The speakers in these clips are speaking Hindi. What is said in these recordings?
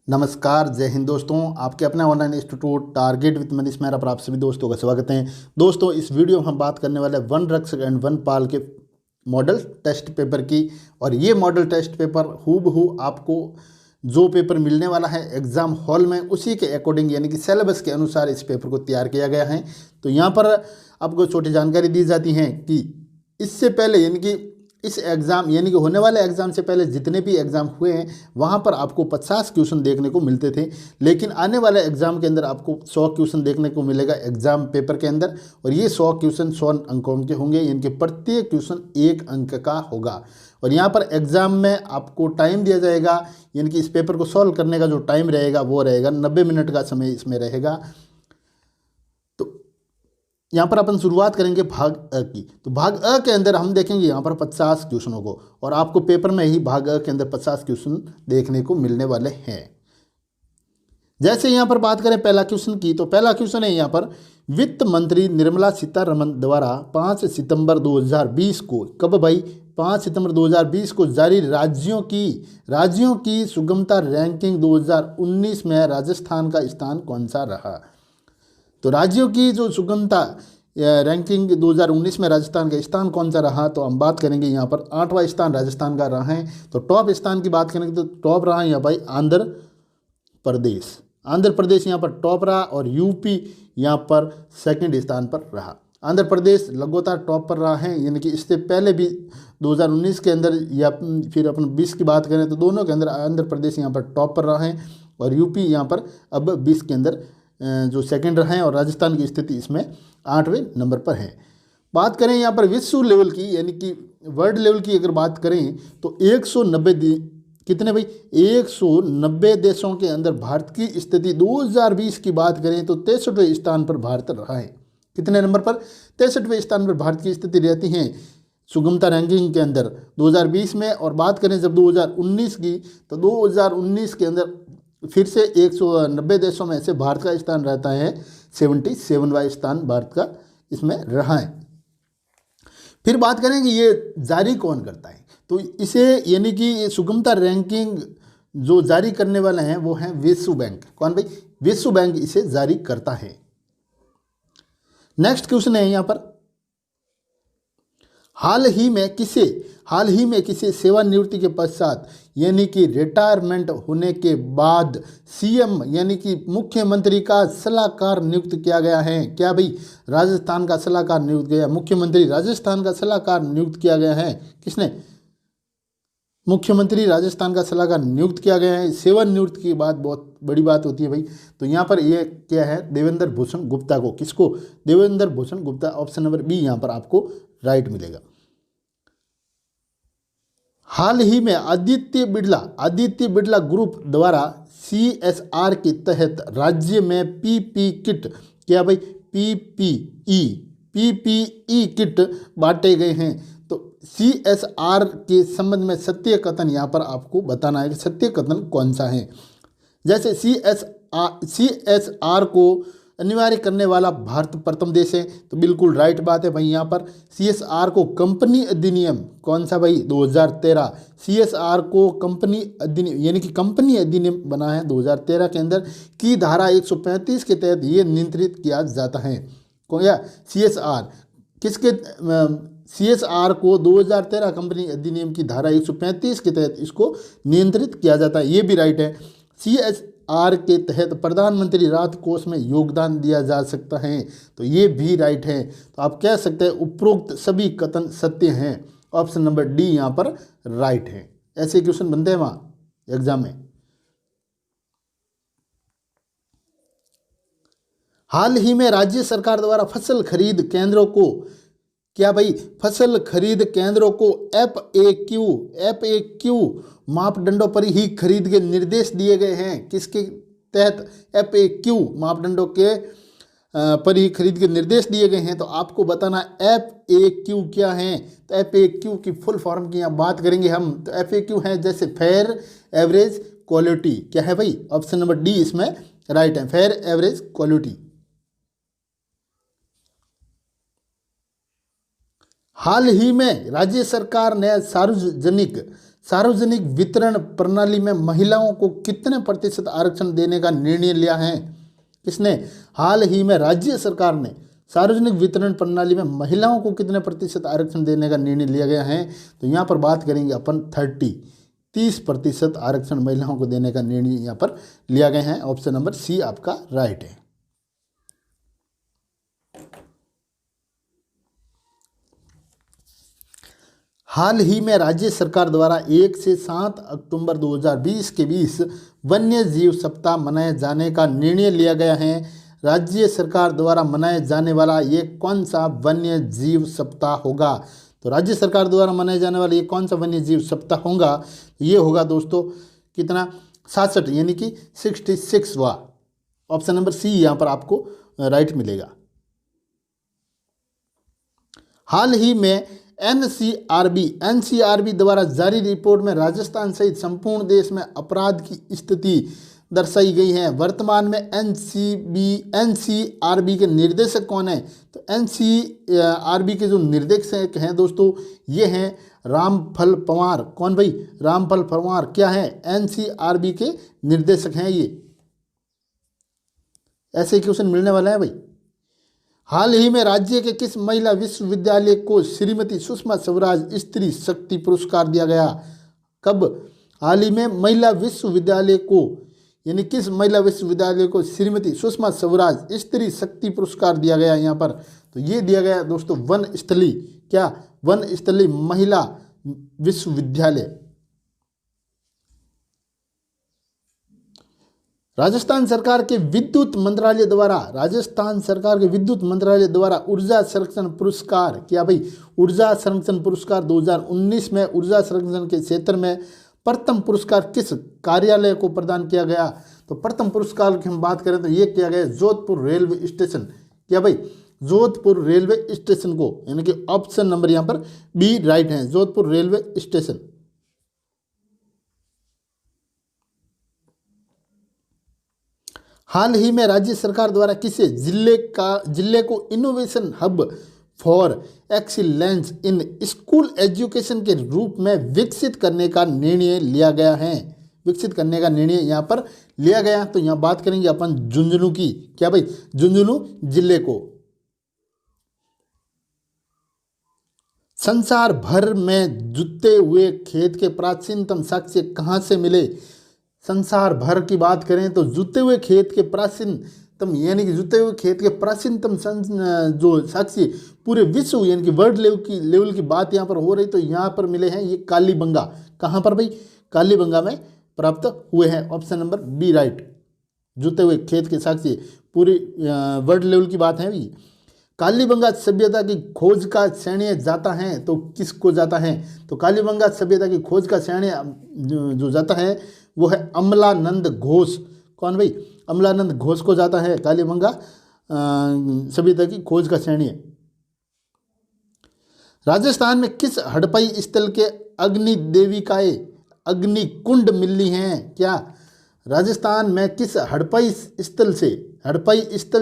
नमस्कार, जय हिंद दोस्तों। आपके अपने online institute target with Manish Mehra पर आप सभी दोस्तों का स्वागत है। दोस्तों, इस वीडियो में हम बात करने वाले हैं वन रक्षक एंड वन पाल के मॉडल टेस्ट पेपर की। और ये मॉडल टेस्ट पेपर हूबहू आपको जो पेपर मिलने वाला है एग्ज़ाम हॉल में उसी के अकॉर्डिंग यानी कि सिलेबस के अनुसार इस पेपर को तैयार किया गया है। तो यहाँ पर आपको छोटी जानकारी दी जाती है कि इससे पहले यानी कि इस एग्ज़ाम यानी कि होने वाले एग्ज़ाम से पहले जितने भी एग्ज़ाम हुए हैं वहाँ पर आपको 50 क्वेश्चन देखने को मिलते थे, लेकिन आने वाले एग्ज़ाम के अंदर आपको 100 क्वेश्चन देखने को मिलेगा एग्ज़ाम पेपर के अंदर। और ये 100 क्वेश्चन 100 अंकों के होंगे, यानी कि प्रत्येक क्वेश्चन 1 अंक का होगा। और यहाँ पर एग्ज़ाम में आपको टाइम दिया जाएगा, यानी कि इस पेपर को सॉल्व करने का जो टाइम रहेगा वो रहेगा 90 मिनट का समय इसमें रहेगा। यहाँ पर अपन शुरुआत करेंगे भाग अ की। तो भाग अ के अंदर हम देखेंगे यहाँ पर 50 क्वेश्चनों को, और आपको पेपर में ही भाग अ के अंदर 50 क्वेश्चन देखने को मिलने वाले हैं। जैसे यहाँ पर बात करें पहला क्वेश्चन की, तो पहला क्वेश्चन है यहाँ पर वित्त मंत्री निर्मला सीतारमण द्वारा 5 सितंबर 2020 को, कब भाई, 5 सितंबर 2020 को जारी राज्यों की सुगमता रैंकिंग 2019 में राजस्थान का स्थान कौन सा रहा। तो राज्यों की जो सुगमता रैंकिंग 2019 में राजस्थान का स्थान कौन सा रहा, तो हम बात करेंगे यहाँ पर 8वां स्थान राजस्थान का रहा है। तो टॉप स्थान की बात करेंगे तो टॉप रहा यहाँ भाई आंध्र प्रदेश यहाँ पर टॉप रहा, और यूपी यहाँ पर सेकंड स्थान पर रहा। आंध्र प्रदेश लगातार टॉप पर रहा है, यानी कि इससे पहले भी 2019 के अंदर या फिर अपन 20 की बात करें तो दोनों के अंदर आंध्र प्रदेश यहाँ पर टॉप पर रहा है, और यूपी यहाँ पर अब 20 के अंदर जो सेकंड रहे हैं, और राजस्थान की स्थिति इसमें 8वें नंबर पर है। बात करें यहाँ पर विश्व लेवल की यानी कि वर्ल्ड लेवल की अगर बात करें तो 190 कितने भाई 190 देशों के अंदर भारत की स्थिति 2020 की बात करें तो 63वें स्थान पर भारत रहा है। कितने नंबर पर? 63वें स्थान पर भारत की स्थिति रहती है सुगमता रैंकिंग के अंदर 2020 में। और बात करें जब 2019 की, तो 2019 के अंदर फिर से 190 देशों में से भारत का स्थान रहता है 77वां स्थान भारत का इसमें रहा है। फिर बात करें कि ये जारी कौन करता है, तो इसे यानी कि ये सुगमता रैंकिंग जो जारी करने वाले हैं वो हैं विश्व बैंक। कौन भाई? विश्व बैंक इसे जारी करता है। नेक्स्ट क्वेश्चन है यहाँ पर हाल ही में किसे सेवानिवृत्ति के पश्चात यानी कि रिटायरमेंट होने के बाद सीएम यानी कि मुख्यमंत्री का सलाहकार नियुक्त किया गया है। क्या भाई? राजस्थान का सलाहकार नियुक्त किया, मुख्यमंत्री राजस्थान का सलाहकार नियुक्त किया गया है। किसने? मुख्यमंत्री राजस्थान का सलाहकार नियुक्त किया गया है। सेवानिवृत्ति की बात बहुत बड़ी बात होती है भाई। तो यहाँ पर ये क्या है? देवेंद्र भूषण गुप्ता को। किसको? Devendra Bhushan Gupta. Option number B यहाँ पर आपको राइट मिलेगा। हाल ही में आदित्य बिड़ला ग्रुप द्वारा CSR के तहत राज्य में पीपी किट, क्या भाई, पीपीई किट बांटे गए हैं। तो CSR के संबंध में सत्य कथन यहाँ पर आपको बताना है कि सत्य कथन कौन सा है। जैसे CSR को अनिवार्य करने वाला भारत प्रथम देश है, तो बिल्कुल राइट बात है भाई। यहाँ पर CSR को कंपनी अधिनियम कौन सा भाई? 2013। CSR को कंपनी अधिनियम यानी कि कंपनी अधिनियम बना है 2013 के अंदर की धारा 135 के तहत ये नियंत्रित किया जाता है। कौन या CSR किसके? CSR को 2013 कंपनी अधिनियम की धारा 135 के तहत इसको नियंत्रित किया जाता है, ये भी राइट है। CSR के तहत प्रधानमंत्री राहत कोष में योगदान दिया जा सकता है, तो ये भी राइट है। तो आप कह सकते हैं उपरोक्त सभी कथन सत्य हैं। ऑप्शन नंबर डी यहाँ पर राइट है। ऐसे क्वेश्चन बनते हैं वहाँ एग्जाम में। हाल ही में राज्य सरकार द्वारा फसल खरीद केंद्रों को, क्या भाई, फसल खरीद केंद्रों को FAQ मापदंडों पर ही खरीद के निर्देश दिए गए हैं। किसके तहत? FAQ मापदंडों के पर ही खरीद के निर्देश दिए गए हैं। तो आपको बताना FAQ क्या है। तो FAQ की फुल फॉर्म की यहाँ बात करेंगे हम। तो FAQ है जैसे फेयर एवरेज क्वालिटी। क्या है भाई? ऑप्शन नंबर डी इसमें राइट है, फेयर एवरेज क्वालिटी। हाल ही में राज्य सरकार ने सार्वजनिक वितरण प्रणाली में महिलाओं को कितने प्रतिशत आरक्षण देने का निर्णय लिया है? किसने? हाल ही में राज्य सरकार ने सार्वजनिक वितरण प्रणाली में महिलाओं को कितने प्रतिशत आरक्षण देने का निर्णय लिया गया है? तो यहाँ पर बात करेंगे अपन 30% आरक्षण महिलाओं को देने का निर्णय यहाँ पर लिया गया है। ऑप्शन नंबर सी आपका राइट है। हाल ही में राज्य सरकार द्वारा 1 से 7 अक्टूबर 2020 के बीच वन्य जीव सप्ताह मनाए जाने का निर्णय लिया गया है। राज्य सरकार द्वारा मनाए जाने वाला ये कौन सा वन्य जीव सप्ताह होगा? तो राज्य सरकार द्वारा मनाए जाने वाला ये कौन सा वन्य जीव सप्ताह होगा? ये होगा दोस्तों कितना? 67 यानी कि 66वां। ऑप्शन नंबर सी यहाँ पर आपको राइट मिलेगा। हाल ही में एनसीआरबी द्वारा जारी रिपोर्ट में राजस्थान सहित संपूर्ण देश में अपराध की स्थिति दर्शाई गई है। वर्तमान में एनसीआरबी के निर्देशक कौन है? तो एनसीआरबी के जो निर्देशक हैं दोस्तों ये हैं रामफल पंवार। कौन भाई? रामफल पंवार क्या है? एनसीआरबी के निर्देशक हैं ये। ऐसे क्वेश्चन मिलने वाला है भाई। हाल ही में राज्य के किस महिला विश्वविद्यालय को श्रीमती सुषमा स्वराज स्त्री शक्ति पुरस्कार दिया गया? कब? हाल ही में महिला विश्वविद्यालय को यानी किस महिला विश्वविद्यालय को श्रीमती सुषमा स्वराज स्त्री शक्ति पुरस्कार दिया गया यहाँ पर? तो ये दिया गया दोस्तों वनस्थली। क्या? वनस्थली महिला विश्वविद्यालय। राजस्थान सरकार के विद्युत मंत्रालय द्वारा ऊर्जा संरक्षण पुरस्कार। क्या भाई? ऊर्जा संरक्षण पुरस्कार 2019 में ऊर्जा संरक्षण के क्षेत्र में प्रथम पुरस्कार किस कार्यालय को प्रदान किया गया? तो प्रथम पुरस्कार की हम बात करें तो ये किया गया जोधपुर रेलवे स्टेशन। क्या भाई? जोधपुर रेलवे स्टेशन को, यानी कि ऑप्शन नंबर यहाँ पर बी राइट है, जोधपुर रेलवे स्टेशन। हाल ही में राज्य सरकार द्वारा किसे जिले को innovation hub for excellence in school education के रूप में विकसित करने का निर्णय लिया गया है? विकसित करने का निर्णय यहाँ पर लिया गया। तो यहाँ बात करेंगे अपन झुंझुनू की। क्या भाई? झुंझुनू जिले को। संसार भर में जुते हुए खेत के प्राचीनतम साक्ष्य कहाँ से मिले? संसार भर की बात करें तो जुते हुए खेत के प्राचीनतम यानी कि जुते हुए खेत के प्राचीनतम जो साक्ष्य पूरे विश्व यानी कि वर्ल्ड लेवल की बात यहाँ पर हो रही, तो यहाँ पर मिले हैं ये कालीबंगा। कहाँ पर भाई? कालीबंगा में प्राप्त हुए हैं। Option number B right. जुते हुए खेत के साक्ष्य पूरे वर्ल्ड लेवल की बात है भाई। कालीबंगा सभ्यता की खोज का श्रेणीय जाता है तो किसको जाता है? तो कालीबंगा सभ्यता की खोज का श्रेणीय जो जाता है वो है अमलानंद घोष। कौन भाई? अमलानंद घोष को जाता है कालीबंगा सभ्यता की खोज का श्रेणीय। राजस्थान में किस हड़प्पी स्थल के अग्निदेविकाएं अग्निकुंड मिली हैं? क्या? राजस्थान में किस हड़प्पी स्थल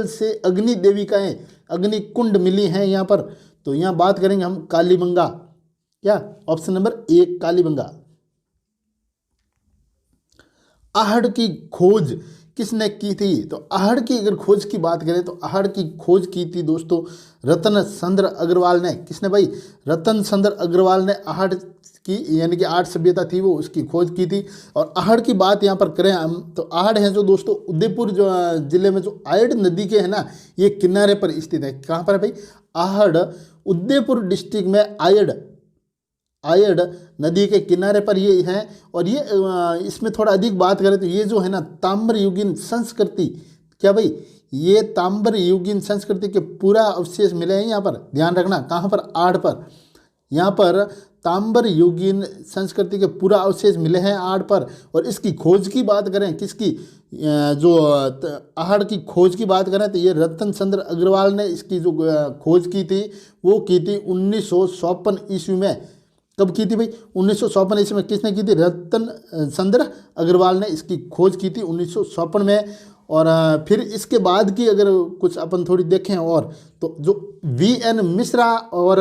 से अग्निदेविकाएं अग्निकुंड मिली हैं यहाँ पर? तो यहाँ बात करेंगे हम कालीबंगा। क्या? Option number A Kalibangan. Ahar की खोज किसने की थी? तो आहड़ की अगर खोज की बात करें तो आहड़ की खोज की थी दोस्तों रतन चंद्र अग्रवाल ने। किसने भाई? रतन चंद्र अग्रवाल ने आहड़ की यानी कि आहड़ सभ्यता थी वो उसकी खोज की थी। और आहड़ की बात यहाँ पर करें हम तो आहड़ है जो दोस्तों उदयपुर जो जिले में जो आयड नदी के है ना ये किनारे पर स्थित है। कहाँ पर है भाई? आहड़ उदयपुर डिस्ट्रिक्ट में आयड नदी के किनारे पर ये है। और ये इसमें थोड़ा अधिक बात करें तो ये जो है ना ताम्र युगीन संस्कृति। क्या भाई? ये ताम्र युगीन संस्कृति के पूरा अवशेष मिले हैं यहाँ पर। ध्यान रखना कहाँ पर? आहड़ पर। यहाँ पर ताम्र युगीन संस्कृति के पूरा अवशेष मिले हैं आहड़ पर। और इसकी खोज की बात करें किसकी? जो आहड़ की खोज की बात करें तो ये रतन चंद्र अग्रवाल ने इसकी जो खोज की थी वो की थी 1954 ईस्वी में। कब की थी भाई? 1954 ईस्वी में। किसने की थी? रतन चंद्र अग्रवाल ने इसकी खोज की थी 1954 में। और फिर इसके बाद की अगर कुछ अपन थोड़ी देखें और तो जो वी एन मिश्रा और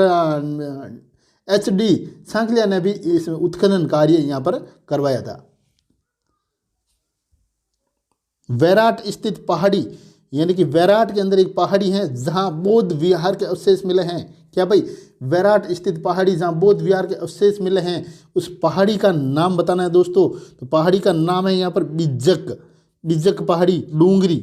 HD सांकलिया ने भी इस उत्खनन कार्य यहाँ पर करवाया था। वैराट स्थित पहाड़ी, यानी कि वैराट के अंदर एक पहाड़ी है जहाँ बौद्ध विहार के अवशेष मिले हैं। क्या भाई? वैराट स्थित पहाड़ी जहाँ बौद्ध विहार के अवशेष मिले हैं, उस पहाड़ी का नाम बताना है दोस्तों। तो पहाड़ी का नाम है यहाँ पर बिज्जक, बिज्जक पहाड़ी, डूंगरी,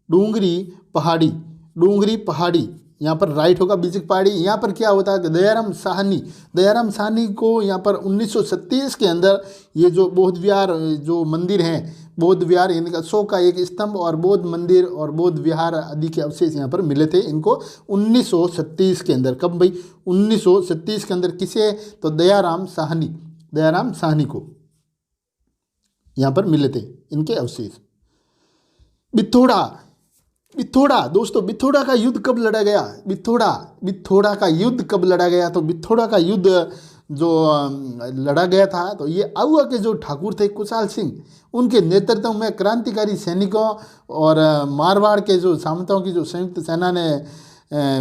डूंगरी पहाड़ी, डूंगरी पहाड़ी यहाँ पर राइट होगा, बिज्जक पहाड़ी। यहाँ पर क्या होता है, दयाराम साहनी, दयाराम साहनी को यहाँ पर 1937 के अंदर ये जो बौद्ध विहार जो मंदिर हैं, बौद्ध विहार यानी कि अशोक का एक स्तंभ और बौद्ध मंदिर और बौद्ध विहार आदि के अवशेष यहाँ पर मिले थे इनको 1937 के अंदर। कब भाई? 1937 के अंदर। किसे? तो दयाराम साहनी, दयाराम साहनी को यहाँ पर मिले थे इनके अवशेष। बिथोड़ा, बिथोड़ा दोस्तों, बिथोड़ा का युद्ध कब लड़ा गया? बिथोड़ा, बिथोड़ा का युद्ध कब लड़ा गया? तो बिथोड़ा का युद्ध जो लड़ा गया था, तो ये आउआ के जो ठाकुर थे कुशाल सिंह, उनके नेतृत्व में क्रांतिकारी सैनिकों और मारवाड़ के जो सामंतों की जो संयुक्त सेना ने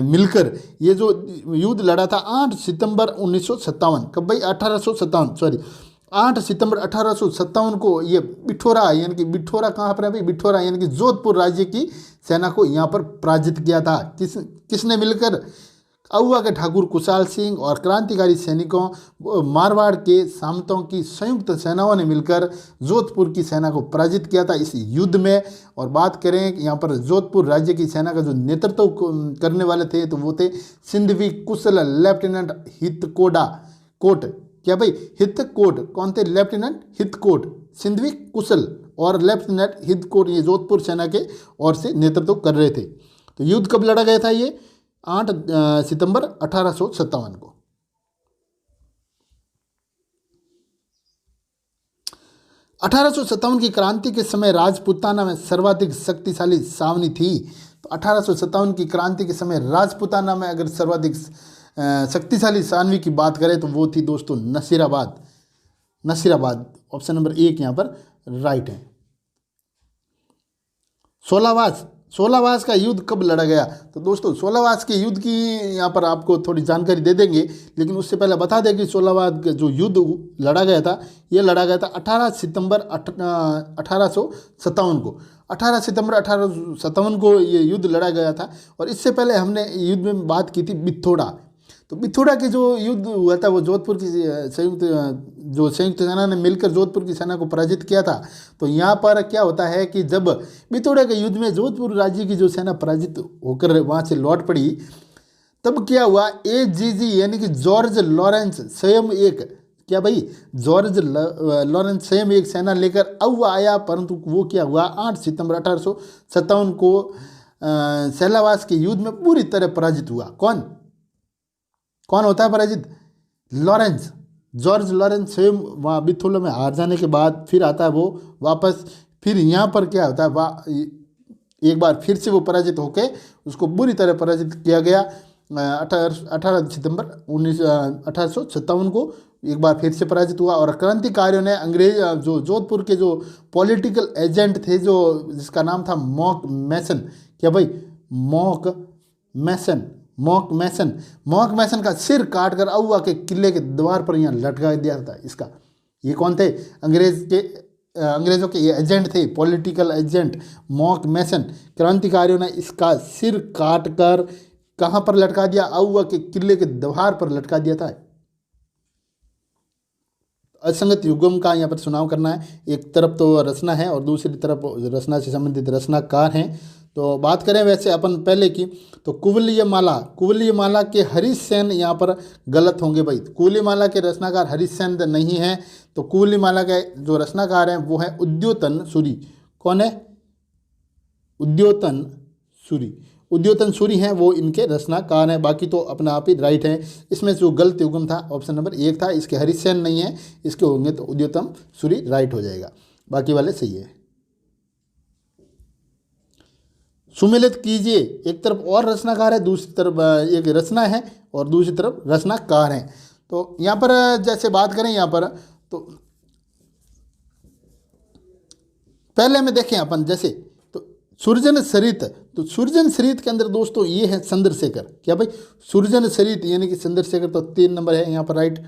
मिलकर ये जो युद्ध लड़ा था 8 सितंबर 1957। कब भाई? 1857, सॉरी 8 सितंबर 1857 को ये बिठोरा, यानी कि बिठोरा कहाँ पर है भाई? बिठोरा यानी कि जोधपुर राज्य की सेना को यहाँ पर पराजित किया था। किसने मिलकर? आउआ के ठाकुर कुशाल सिंह और क्रांतिकारी सैनिकों मारवाड़ के सामंतों की संयुक्त सेनाओं ने मिलकर जोधपुर की सेना को पराजित किया था इस युद्ध में। और बात करें यहाँ पर जोधपुर राज्य की सेना का जो नेतृत्व करने वाले थे, तो वो थे सिंधवी कुशल लेफ्टिनेंट हितकोड़ा कोट। क्या भाई? हितकोट। कौन थे? लेफ्टिनेंट हितकोट, सिंधवी कुशल और लेफ्टिनेंट हितकोट, ये जोधपुर सेना के ओर से नेतृत्व कर रहे थे। तो युद्ध कब लड़ा गया था? ये 8 सितंबर 1857 को। 1857 की क्रांति के समय राजपूताना में सर्वाधिक शक्तिशाली सावनी थी। तो 1857 की क्रांति के समय राजपूताना में अगर सर्वाधिक शक्तिशाली सानवी की बात करें तो वो थी दोस्तों नसीराबाद, नसीराबाद। ऑप्शन नंबर 1 यहाँ पर राइट है। सोलावास का युद्ध कब लड़ा गया? तो दोस्तों सोलावास के युद्ध की यहाँ पर आपको थोड़ी जानकारी दे देंगे, लेकिन उससे पहले बता दें कि सोलावास का जो युद्ध लड़ा गया था, ये लड़ा गया था 18 सितंबर 1857 को। 18 सितंबर 1857 को ये युद्ध लड़ा गया था। और इससे पहले हमने युद्ध में बात की थी बिथोड़ा। तो बिथोड़ा के जो युद्ध हुआ था वो जोधपुर की संयुक्त सेना ने मिलकर जोधपुर की सेना को पराजित किया था। तो यहाँ पर क्या होता है कि जब बिथोड़ा के युद्ध में जोधपुर राज्य की जो सेना पराजित होकर वहाँ से लौट पड़ी, तब क्या हुआ, AGG यानी कि जॉर्ज लॉरेंस स्वयं एक, क्या भाई, जॉर्ज लॉरेंस स्वयं एक सेना लेकर अब आया। परंतु वो क्या हुआ, 8 सितंबर 1857 को सेलावास के युद्ध में पूरी तरह पराजित हुआ। कौन होता है पराजित? लॉरेंस, जॉर्ज लॉरेंस स्वयं वहाँ बिथोड़ा में हार जाने के बाद फिर आता है वो वापस। फिर यहाँ पर क्या होता है, एक बार फिर से वो पराजित होके उसको बुरी तरह पराजित किया गया 18 सितंबर 1857 को एक बार फिर से पराजित हुआ। और क्रांतिकारियों ने अंग्रेज जो जोधपुर के जो पॉलिटिकल एजेंट थे, जो जिसका नाम था मॉक मैसन, क्या भाई, मॉक मैसन का सिर काट कर अउवा के किले के द्वार पर यहाँ लटका दिया था इसका। ये कौन थे? अंग्रेजों के ये एजेंट थे, पॉलिटिकल एजेंट मॉक मैसन। क्रांतिकारियों ने इसका सिर काट कर कहाँ पर लटका दिया? अउवा के किले के द्वार पर लटका दिया था। असंगत युग्म का यहाँ पर चुनाव करना है। एक तरफ तो रचना है और दूसरी तरफ रचना से संबंधित रचनाकार हैं। तो बात करें वैसे अपन पहले की, तो कुवलयमाला के हरीश सेन यहाँ पर गलत होंगे भाई। कुवलयमाला के रचनाकार हरीश सेन नहीं है। तो कुवलयमाला के जो रचनाकार हैं वो है उद्योतन सूरी। कौन है? उद्योतन सूरी हैं, वो इनके रचनाकार हैं। बाकी तो अपना आप ही राइट है। इसमें जो गलत युग्म था ऑप्शन नंबर 1 था, इसके हरीश सेन नहीं है, इसके होंगे तो उद्योतन सूरी राइट हो जाएगा, बाकी वाले सही है। सुमेलित कीजिए, एक तरफ और रचनाकार है, दूसरी तरफ एक रचना है और दूसरी तरफ रचनाकार हैं। तो यहाँ पर जैसे बात करें यहाँ पर, तो पहले में देखें अपन जैसे, तो सुरजन सरित तो सुरजन शरीत के अंदर दोस्तों ये है चंद्रशेखर। क्या भाई, सुरजन शरीत यानी कि चंद्रशेखर, तो 3 नंबर है यहाँ पर राइट।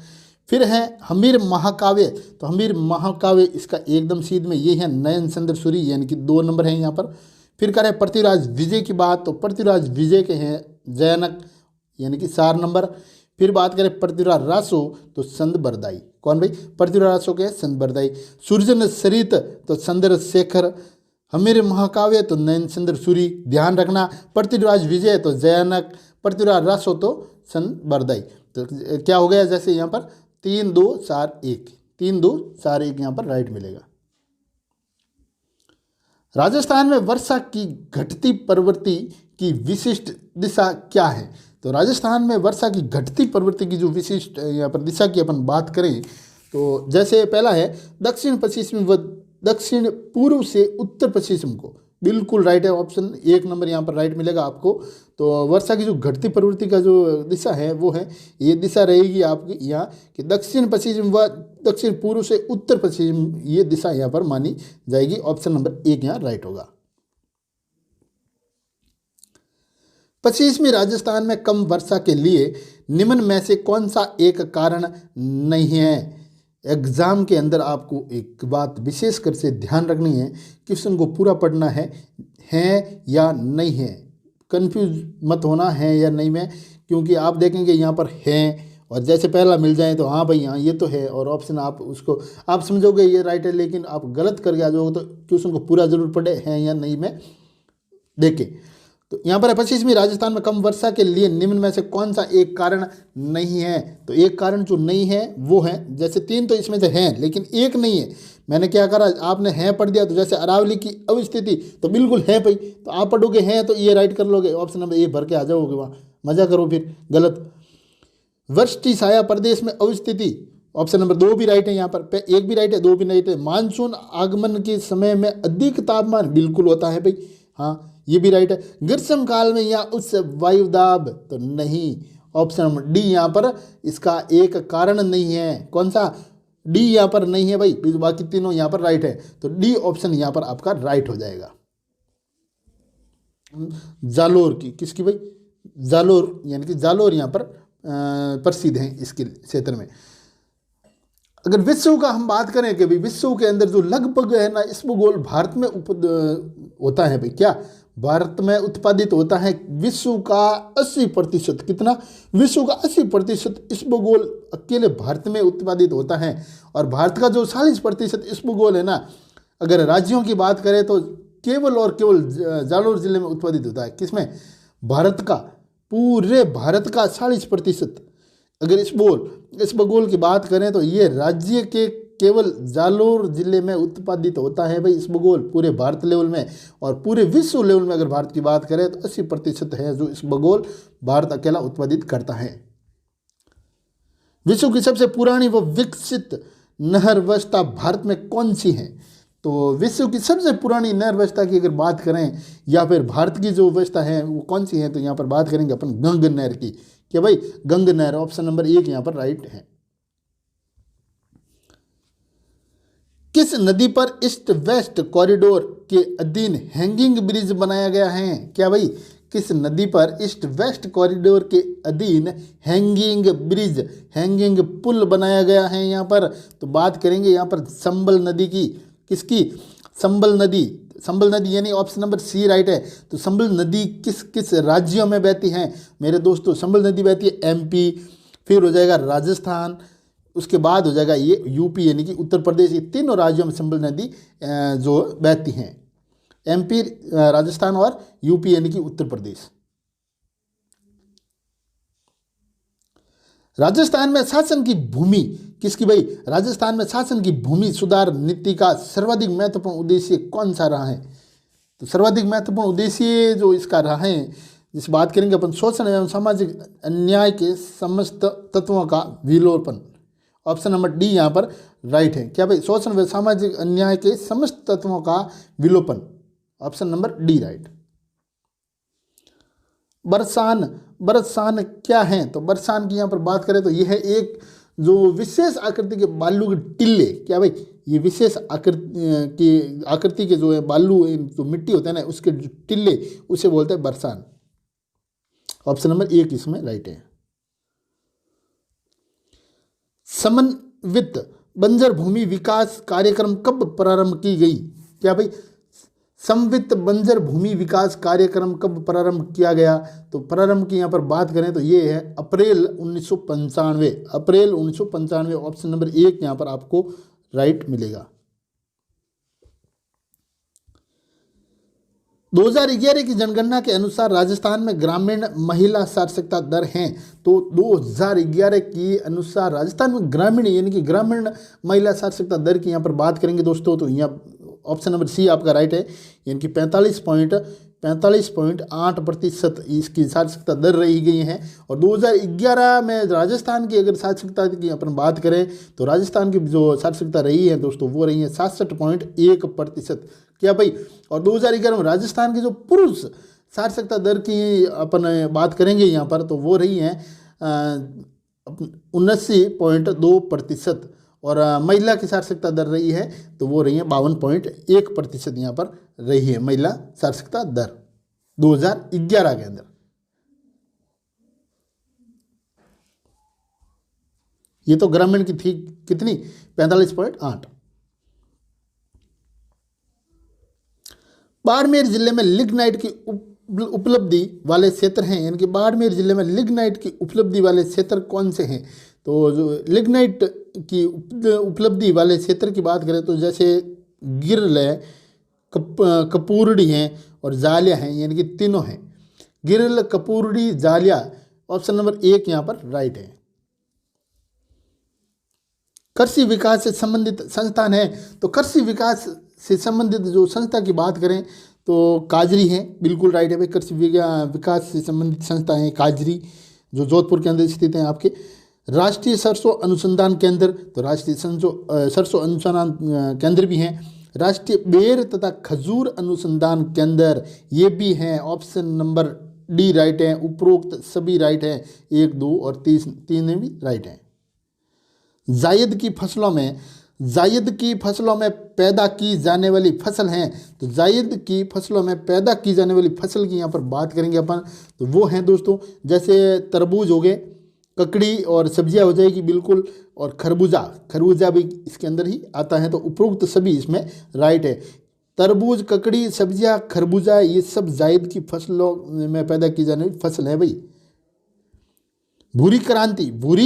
फिर है हमीर महाकाव्य, तो हमीर महाकाव्य इसका एकदम सीध में ये है नयन चंद्र सूरी यानी कि 2 नंबर है यहाँ पर। फिर करें पृथ्वीराज विजय की बात, तो पृथ्वीराज विजय के हैं जयनक यानी कि 4 नंबर। फिर बात करें पृथ्वीराज रासो, तो संत बरदाई। कौन भाई, पृथ्वीराज रासो के संत बरदाई। सुरजन सरित तो चंद्रशेखर, हमीर महाकाव्य तो नयन चंद्र सूरी। ध्यान रखना, पृथ्वीराज विजय तो जयनक, पृथ्वीराज रासो तो संत बरदाई। तो क्या हो गया, जैसे यहाँ पर 3 2 4 1, 3 2 4 1 यहाँ पर राइट मिलेगा। राजस्थान में वर्षा की घटती प्रवृत्ति की विशिष्ट दिशा क्या है? तो राजस्थान में वर्षा की घटती प्रवृत्ति की जो विशिष्ट यहाँ पर दिशा की अपन बात करें, तो जैसे पहला है दक्षिण पश्चिम व दक्षिण पूर्व से उत्तर पश्चिम को, बिल्कुल राइट है, ऑप्शन 1 नंबर यहाँ पर राइट मिलेगा आपको। तो वर्षा की जो घटती प्रवृत्ति का जो दिशा है वो है, ये दिशा रहेगी आपकी यहाँ कि दक्षिण पश्चिम व दक्षिण पूर्व से उत्तर पश्चिम, ये दिशा यहाँ पर मानी जाएगी। ऑप्शन नंबर 1 यहाँ राइट होगा। पश्चिमी राजस्थान में कम वर्षा के लिए निम्न में से कौन सा एक कारण नहीं है? एग्जाम के अंदर आपको एक बात विशेष कर से ध्यान रखनी है, क्वेश्चन को पूरा पढ़ना है या नहीं है, कंफ्यूज मत होना है या नहीं में, क्योंकि आप देखेंगे यहाँ पर है और जैसे पहला मिल जाए तो हाँ भाई हाँ ये तो है, और ऑप्शन आप उसको आप समझोगे ये राइट है, लेकिन आप गलत करके आ जाओगे। तो क्वेश्चन को पूरा जरूर पढ़े हैं या नहीं में देखें। तो यहाँ पर पश्चिमी राजस्थान में कम वर्षा के लिए निम्न में से कौन सा एक कारण नहीं है? तो एक कारण जो नहीं है वो है, जैसे 3 तो इसमें से हैं लेकिन एक नहीं है। मैंने क्या करा, आपने है पढ़ दिया, तो जैसे अरावली की अवस्थिति तो बिल्कुल है भाई, तो आप पढ़ोगे हैं तो ये राइट कर लोगे, ऑप्शन नंबर ए भर के आ जाओगे, वहाँ मजा करो फिर गलत। वृष्टि छाया प्रदेश में अवस्थिति, ऑप्शन नंबर 2 भी राइट है यहाँ पर, 1 भी राइट है 2 भी राइट है। मानसून आगमन के समय में अधिक तापमान, बिल्कुल होता है भाई, हाँ ये भी राइट है। ग्रीष्म काल में यहाँ उच्च वायुदाब, तो नहीं, ऑप्शन नंबर डी यहाँ पर इसका एक कारण नहीं है। कौन सा, डी यहाँ पर नहीं है भाई, बाकी तीनों यहाँ पर राइट है, तो डी ऑप्शन यहाँ पर आपका राइट हो जाएगा। जालोर की, किसकी भाई, जालोर यानी कि जालोर यहाँ पर प्रसिद्ध है इसके क्षेत्र में। अगर विश्व का हम बात करें कि भाई विश्व के अंदर जो लगभग है ना इसबगोल भारत में होता है भाई, क्या भारत में उत्पादित होता है विश्व का 80%, कितना, विश्व का 80% इसबगोल अकेले भारत में उत्पादित होता है। और भारत का जो 40% इसबगोल है ना, अगर राज्यों की बात करें तो केवल और केवल जालोर जिले में उत्पादित होता है। किसमें, भारत का, पूरे भारत का 40%। अगर इसबगोल की बात करें तो ये राज्य के केवल जालोर जिले में उत्पादित होता है भाई इसबगोल, पूरे भारत लेवल में। और पूरे विश्व लेवल में अगर भारत की बात करें तो 80% है जो इसबगोल भारत अकेला उत्पादित करता है। विश्व की सबसे पुरानी व विकसित नहर व्यवस्था भारत में कौन सी है? तो विश्व की सबसे पुरानी नहर व्यवस्था की अगर बात करें या फिर भारत की जो व्यवस्था है वो कौन सी है, तो यहाँ पर बात करेंगे अपन गंग नहर की। क्या भाई, गंग नहर, ऑप्शन नंबर 1 यहाँ पर राइट है। किस नदी पर ईस्ट वेस्ट कॉरिडोर के अधीन हैंगिंग ब्रिज बनाया गया है? क्या भाई, किस नदी पर ईस्ट वेस्ट कॉरिडोर के अधीन हैंगिंग ब्रिज, हैंगिंग पुल बनाया गया है यहाँ पर? तो बात करेंगे यहाँ पर संबल नदी की। किसकी, संबल नदी, संबल नदी यानी ऑप्शन नंबर सी राइट है। तो संबल नदी किस किस राज्यों में बहती है मेरे दोस्तों? संबल नदी बहती है एमपी, फिर हो जाएगा राजस्थान, उसके बाद हो जाएगा ये यूपी यानी कि उत्तर प्रदेश। ये तीनों राज्यों में संबल नदी जो बहती हैं, एमपी, राजस्थान और यूपी यानी कि उत्तर प्रदेश। राजस्थान में शासन की भूमि किसकी भाई? राजस्थान में शासन की भूमि सुधार नीति का सर्वाधिक महत्वपूर्ण उद्देश्य कौन सा रहा है? तो सर्वाधिक महत्वपूर्ण उद्देश्य जो इसका रहा है, जिस बात करेंगे अपन, शोषण एवं सामाजिक अन्याय के समस्त तत्वों का विलोपन। ऑप्शन नंबर डी यहाँ पर राइट है। क्या भाई, शोषण व सामाजिक अन्याय के समस्त तत्वों का विलोपन, ऑप्शन नंबर डी राइट। बरसान, बरसान क्या है? तो बरसान की यहाँ पर बात करें तो यह है एक जो विशेष आकृति के बालू के टिल्ले, क्या भाई, ये विशेष आकृति के जो है बालू, जो मिट्टी होता है ना, उसके जो टिल्ले, उसे बोलते हैं बरसान। ऑप्शन नंबर 1 इसमें राइट है। समन्वित बंजर भूमि विकास कार्यक्रम कब प्रारंभ की गई? क्या भाई, समन्वित बंजर भूमि विकास कार्यक्रम कब प्रारंभ किया गया? तो प्रारंभ की यहाँ पर बात करें तो ये है अप्रैल 1995, अप्रैल 1995। ऑप्शन नंबर 1 यहाँ पर आपको राइट मिलेगा। 2011 की जनगणना के अनुसार राजस्थान में ग्रामीण महिला साक्षरता दर है। तो 2011 के अनुसार राजस्थान में ग्रामीण यानी कि ग्रामीण महिला साक्षरता दर की यहाँ पर बात करेंगे दोस्तों, तो यहाँ ऑप्शन नंबर सी आपका राइट है, यानी कि 45.8% इसकी साक्षरता दर रही गई है। और 2011 में राजस्थान की अगर साक्षरता की अपन बात करें तो राजस्थान की जो साक्षरता रही है दोस्तों वो रही है 67.1%। क्या भाई, और 2011 में राजस्थान की जो पुरुष साक्षरता दर की अपन बात करेंगे यहाँ पर तो वो रही है 79.2%। और महिला की साक्षरता दर रही है तो वो रही है 52.1% यहाँ पर रही है महिला साक्षरता दर 2011 के अंदर। ये तो ग्रामीण की थी कितनी, 45.8। बाड़मेर जिले में लिग्नाइट की उपलब्धि वाले क्षेत्र हैं, यानी कि बाड़मेर जिले में लिग्नाइट की उपलब्धि वाले क्षेत्र कौन से हैं? तो जो लिग्नाइट की उपलब्धि वाले क्षेत्र की बात करें तो जैसे गिरल है, कपूरड़ी हैं और जालिया हैं, यानी कि तीनों हैं। गिरल, कपूरड़ी, जालिया, ऑप्शन नंबर 1 यहाँ पर राइट है। कृषि विकास से संबंधित संस्थान है, तो कृषि विकास से संबंधित जो संस्था की बात करें तो काजरी है, बिल्कुल राइट है भाई। कृषि विकास से संबंधित संस्था है काजरी, जो जोधपुर के अंदर स्थित है आपके। राष्ट्रीय सरसों अनुसंधान केंद्र, तो राष्ट्रीय सरसों अनुसंधान केंद्र भी हैं। राष्ट्रीय बेर तथा खजूर अनुसंधान केंद्र, ये भी हैं। ऑप्शन नंबर डी राइट है। उपरोक्त सभी राइट हैं, 1, 2 और 3 भी राइट हैं। जायद की फसलों में पैदा की जाने वाली फसल हैं, तो जायद की फसलों में पैदा की जाने वाली फसल की यहाँ पर बात करेंगे अपन तो वो हैं दोस्तों, जैसे तरबूज हो गए, ककड़ी और सब्जियां हो जाएगी बिल्कुल, और खरबूजा भी इसके अंदर ही आता है। तो उपरोक्त सभी इसमें राइट है। तरबूज, ककड़ी, सब्जियां, खरबूजा, ये सब जायद की फसलों में पैदा की जाने वाली फसल है भाई। भूरी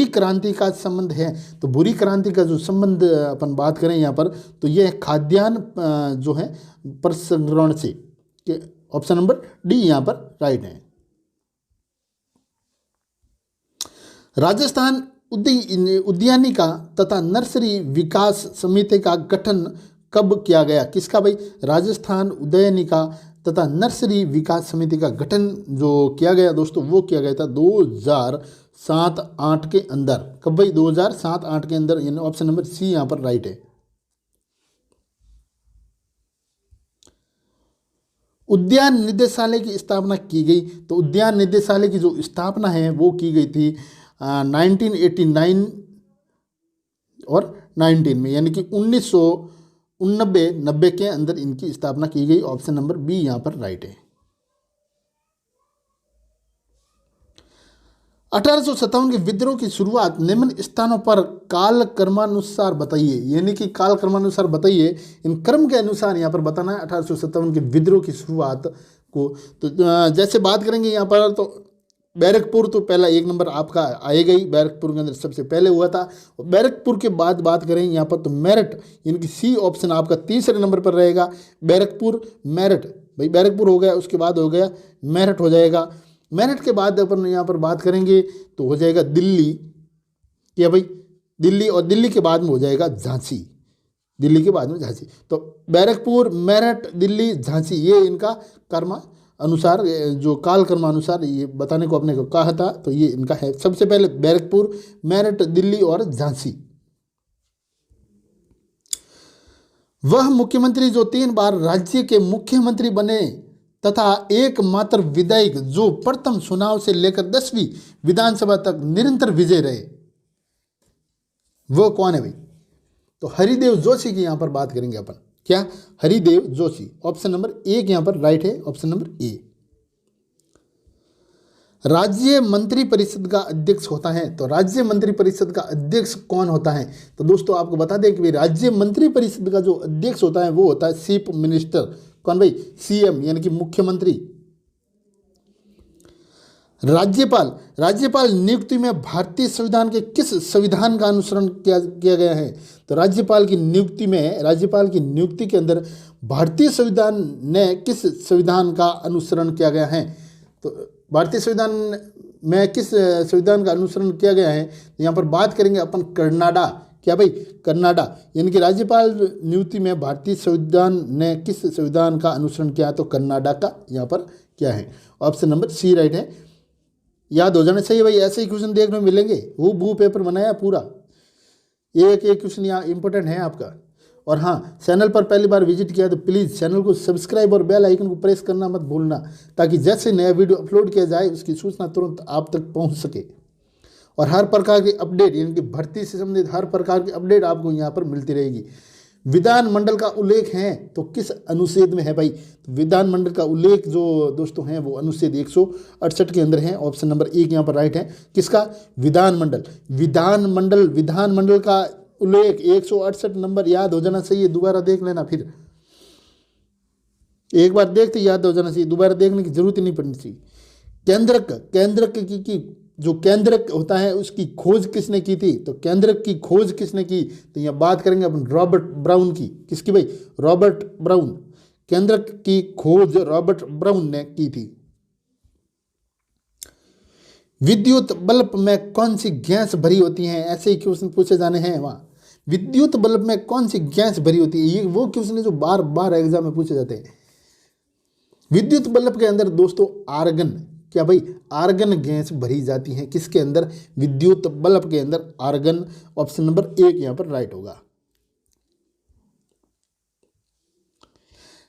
क्रांति का संबंध है, तो भूरी क्रांति का जो संबंध अपन बात करें यहाँ पर तो ये खाद्यान्न जो है प्रसंस्करण से, ऑप्शन नंबर डी यहाँ पर राइट है। राजस्थान उद्यानिका तथा नर्सरी विकास समिति का गठन कब किया गया? किसका भाई? राजस्थान उद्यानिका तथा नर्सरी विकास समिति का गठन जो किया गया दोस्तों वो किया गया था 2007-8 के अंदर। कब भाई? 2007-8 के अंदर, यानी ऑप्शन नंबर सी यहाँ पर राइट है। उद्यान निदेशालय की स्थापना की गई, तो उद्यान निदेशालय की जो स्थापना है वो की गई थी 1989 और 19 में, यानी कि 1990 के अंदर इनकी स्थापना की गई। ऑप्शन नंबर बी यहाँ पर राइट है। 1857 के विद्रोह की शुरुआत निम्न स्थानों पर काल क्रमानुसार बताइए, यानी कि काल क्रमानुसार बताइए, इन क्रम के अनुसार यहाँ पर बताना है 1857 के विद्रोह की शुरुआत को। तो जैसे बात करेंगे यहाँ पर तो बैरकपुर तो पहला 1 नंबर आपका आएगा ही, बैरकपुर के अंदर सबसे पहले हुआ था। बैरकपुर के बाद बात करें यहाँ पर तो मेरठ, यानी कि सी ऑप्शन आपका तीसरे नंबर पर रहेगा। बैरकपुर, मेरठ, भाई बैरकपुर हो गया, उसके बाद हो गया मेरठ हो जाएगा। मेरठ के बाद अपन यहाँ पर बात करेंगे तो हो जाएगा दिल्ली, क्या भाई? दिल्ली, और दिल्ली के बाद में हो जाएगा झांसी, दिल्ली के बाद में झांसी। तो बैरकपुर, मेरठ, दिल्ली, झांसी, ये इनका कर्मा अनुसार, जो काल कर्मानुसार ये बताने को अपने को कहा था, तो ये इनका है। सबसे पहले बैरकपुर, मेरठ, दिल्ली और झांसी। वह मुख्यमंत्री जो 3 बार राज्य के मुख्यमंत्री बने तथा एकमात्र विधायक जो प्रथम चुनाव से लेकर 10वीं विधानसभा तक निरंतर विजय रहे। वो कौन है भाई? तो हरिदेव जोशी की यहाँ पर बात करेंगे अपन। क्या? हरिदेव जोशी। ऑप्शन नंबर एक यहाँ पर राइट है, ऑप्शन नंबर ए। राज्य मंत्री परिषद का अध्यक्ष होता है, तो राज्य मंत्री परिषद का अध्यक्ष कौन होता है? तो दोस्तों आपको बता दें कि भाई राज्य मंत्री परिषद का जो अध्यक्ष होता है वो होता है चीफ मिनिस्टर। कौन भाई? सीएम यानी कि मुख्यमंत्री। राज्यपाल नियुक्ति में भारतीय संविधान के किस संविधान का अनुसरण किया गया है? तो राज्यपाल की नियुक्ति के अंदर भारतीय संविधान ने किस संविधान का अनुसरण किया गया है? तो भारतीय संविधान में किस संविधान का अनुसरण किया गया है? तो यहाँ पर बात करेंगे अपन कर्नाडा। क्या भाई? कर्नाडा। यानी कि राज्यपाल नियुक्ति में भारतीय संविधान ने किस संविधान का अनुसरण किया? तो कर्नाडा का यहाँ पर क्या है? ऑप्शन नंबर सी राइट है। याद हो जाना चाहिए भाई, ऐसे ही क्वेश्चन देखने को मिलेंगे। वो पेपर बनाया पूरा, एक क्वेश्चन यहाँ इंपॉर्टेंट है आपका। और हाँ, चैनल पर पहली बार विजिट किया तो प्लीज़ चैनल को सब्सक्राइब और बेल आइकन को प्रेस करना मत भूलना, ताकि जैसे नया वीडियो अपलोड किया जाए उसकी सूचना तुरंत आप तक पहुंच सके। और हर प्रकार की अपडेट यानी कि भर्ती से संबंधित हर प्रकार की अपडेट आपको यहाँ पर मिलती रहेगी। विधानमंडल का उल्लेख है तो किस अनुच्छेद में है भाई? तो विधानमंडल का उल्लेख जो दोस्तों हैं वो अनुच्छेद 168 के अंदर है। ऑप्शन नंबर एक यहाँ पर राइट है। किसका? विधानमंडल का उल्लेख 168 नंबर याद हो जाना चाहिए। दोबारा देख लेना, फिर एक बार देखते याद हो जाना चाहिए, दोबारा देखने की जरूरत ही नहीं पड़नी चाहिए। केंद्रक की जो केंद्रक होता है उसकी खोज किसने की थी? तो केंद्रक की खोज किसने की? तो यहाँ बात करेंगे अपन रॉबर्ट ब्राउन की। किसकी भाई? Robert brown. केंद्रक की खोज रॉबर्ट ब्राउन ने की थी। विद्युत बल्ब में कौन सी गैस भरी होती है? ऐसे ही क्वेश्चन पूछे जाने हैं वहाँ। विद्युत बल्ब में कौन सी गैस भरी होती है? ये वो क्वेश्चन है जो बार बार एग्जाम में पूछे जाते हैं। विद्युत बल्ब के अंदर दोस्तों आर्गन, क्या भाई? आर्गन गैस भरी जाती है। किसके अंदर? विद्युत बल्ब के अंदर आर्गन। ऑप्शन नंबर एक यहाँ पर राइट होगा।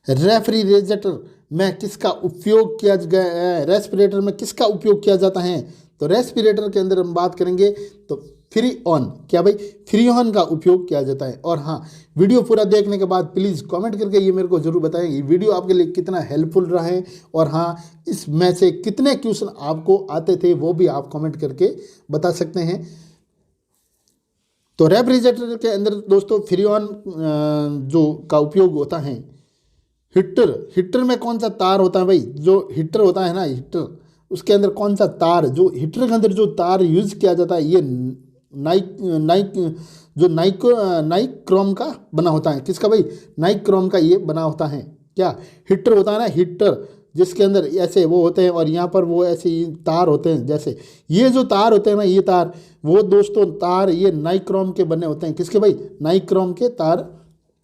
रेफ्रिजरेटर में किसका उपयोग किया गया है? रेस्पिरेटर में किसका उपयोग किया जाता है? तो रेस्पिरेटर के अंदर हम बात करेंगे तो फ्रीऑन। क्या भाई? फ्रीऑन का उपयोग किया जाता है। और हाँ, वीडियो पूरा देखने के बाद प्लीज़ कमेंट करके ये मेरे को जरूर बताएं ये वीडियो आपके लिए कितना हेल्पफुल रहा है। और हाँ, इसमें से कितने क्वेश्चन आपको आते थे वो भी आप कमेंट करके बता सकते हैं। तो रेफ्रिजरेटर के अंदर दोस्तों फ्रीऑन जो का उपयोग होता है। हीटर में कौन सा तार होता है भाई? जो हीटर होता है ना, हीटर, उसके अंदर कौन सा तार, जो हीटर के अंदर जो तार यूज किया जाता है ये नाइक्रोम का बना होता है। किसका भाई? नाइक्रोम का ये बना होता है। क्या? हीटर होता है ना, हीटर, जिसके अंदर ऐसे वो होते हैं और यहाँ पर वो ऐसे तार होते हैं। जैसे ये जो तार होते हैं ना, ये तार, वो दोस्तों तार ये नाइक्रोम के बने होते हैं। किसके भाई? नाइक्रोम के तार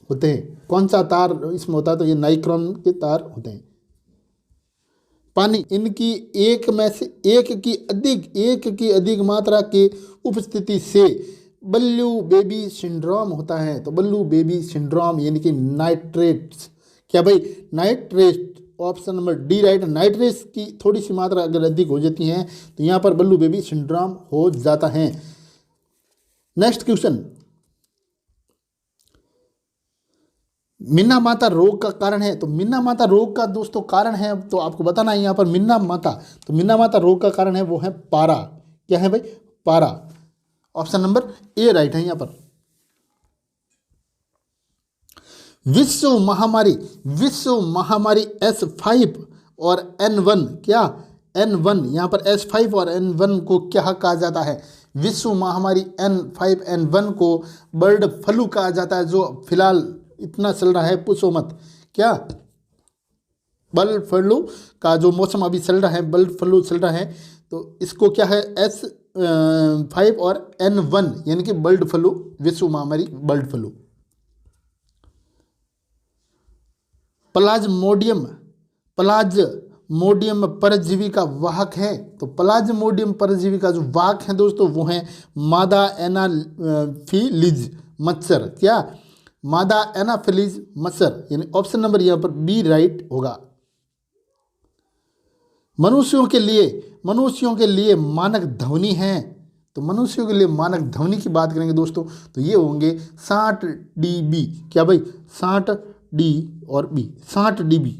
होते हैं। कौन सा तार इसमें होता है? तो ये नाइक्रोम के तार होते हैं। पानी, इनकी एक की अधिक मात्रा के उपस्थिति से बल्लू बेबी सिंड्रोम होता है। तो बल्लू बेबी सिंड्रोम यानी कि नाइट्रेट्स। क्या भाई? Nitrate. Option number D right. Nitrates की थोड़ी सी मात्रा अगर अधिक हो जाती है तो यहाँ पर बल्लू बेबी सिंड्रोम हो जाता है। नेक्स्ट क्वेश्चन, मिन्ना माता रोग का कारण है। तो मिन्ना माता रोग का दोस्तों कारण है तो आपको बताना है यहाँ पर मिन्ना माता। तो मिन्ना माता रोग का कारण है वो है पारा। क्या है भाई? पारा। ऑप्शन नंबर ए राइट है यहाँ पर। विश्व महामारी S5 और N1, क्या? N1 यहाँ पर S5 और N1 को क्या कहा जाता है? विश्व महामारी N5 N1 को बर्ड फ्लू कहा जाता है, जो फिलहाल इतना चल रहा है, पूछो मत। क्या? बर्ड फ्लू का जो मौसम अभी चल रहा है, बर्ड फ्लू चल रहा है, तो इसको क्या है? S5 और N1 यानी कि बर्ड फ्लू, विश्व महामारी बर्ड फ्लू। प्लाज्मोडियम परजीवी का वाहक है। तो प्लाज्मोडियम परजीवी का जो वाहक है दोस्तों वो है मादा एनाफिलीज मच्छर। क्या? मादा एनाफिलीज मच्छर, यानी ऑप्शन नंबर यहाँ पर बी राइट होगा। मनुष्यों के लिए मानक ध्वनि है। तो मनुष्यों के लिए मानक ध्वनि की बात करेंगे दोस्तों तो ये होंगे 60 dB। क्या भाई 60 D और B, 60 dB।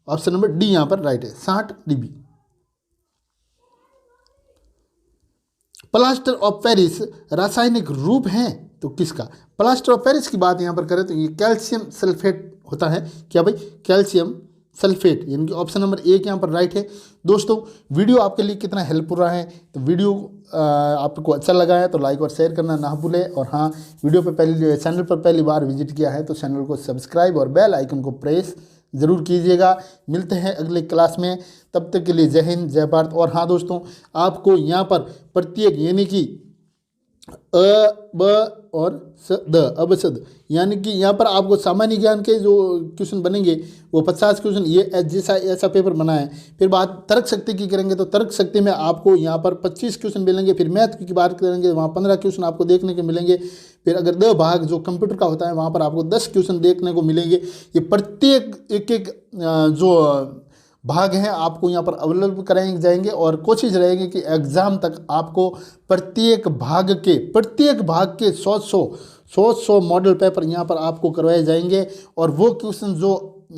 Option number D यहाँ पर राइट है, 60 dB। प्लास्टर ऑफ पेरिस रासायनिक रूप है तो किसका? प्लास्टर ऑफ पेरिस की बात यहाँ पर करें तो ये कैल्शियम सल्फेट होता है। क्या भाई कैल्शियम सल्फेट, यानी कि ऑप्शन नंबर एक यहाँ पर राइट है। दोस्तों वीडियो आपके लिए कितना हेल्पफुल रहा है, तो वीडियो आपको अच्छा लगा है तो लाइक और शेयर करना ना भूलें। और हाँ, वीडियो पे चैनल पर पहली बार विजिट किया है तो चैनल को सब्सक्राइब और बेल आइकन को प्रेस ज़रूर कीजिएगा। मिलते हैं अगले क्लास में, तब तक के लिए जय हिंद जय भारत। और हाँ दोस्तों, आपको यहाँ पर प्रत्येक यानी कि अ ब और स द अबसद, यानी कि यहाँ पर आपको सामान्य ज्ञान के जो क्वेश्चन बनेंगे वो 50 क्वेश्चन ये जैसा ऐसा पेपर बना है। फिर बात तर्क शक्ति की करेंगे तो तर्क शक्ति में आपको यहाँ पर 25 क्वेश्चन मिलेंगे। फिर मैथ की बात करेंगे वहाँ 15 क्वेश्चन आपको देखने को मिलेंगे। फिर अगर द भाग जो कंप्यूटर का होता है वहाँ पर आपको 10 क्वेश्चन देखने को मिलेंगे। ये प्रत्येक एक जो भाग हैं आपको यहाँ पर अवेलेबल कराए जाएंगे और कोशिश रहेगी कि एग्ज़ाम तक आपको प्रत्येक भाग के 100 मॉडल पेपर यहाँ पर आपको करवाए जाएंगे। और वो क्वेश्चन जो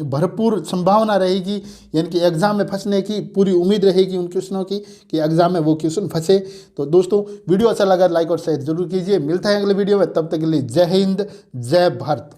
भरपूर संभावना रहेगी, यानी कि एग्ज़ाम में फंसने की पूरी उम्मीद रहेगी उन क्वेश्चनों की कि एग्ज़ाम में वो क्वेश्चन फंसे। तो दोस्तों वीडियो अच्छा लगा लाइक और शेयर जरूर कीजिए। मिलता है अगले वीडियो में, तब तक के लिए जय हिंद जय भारत।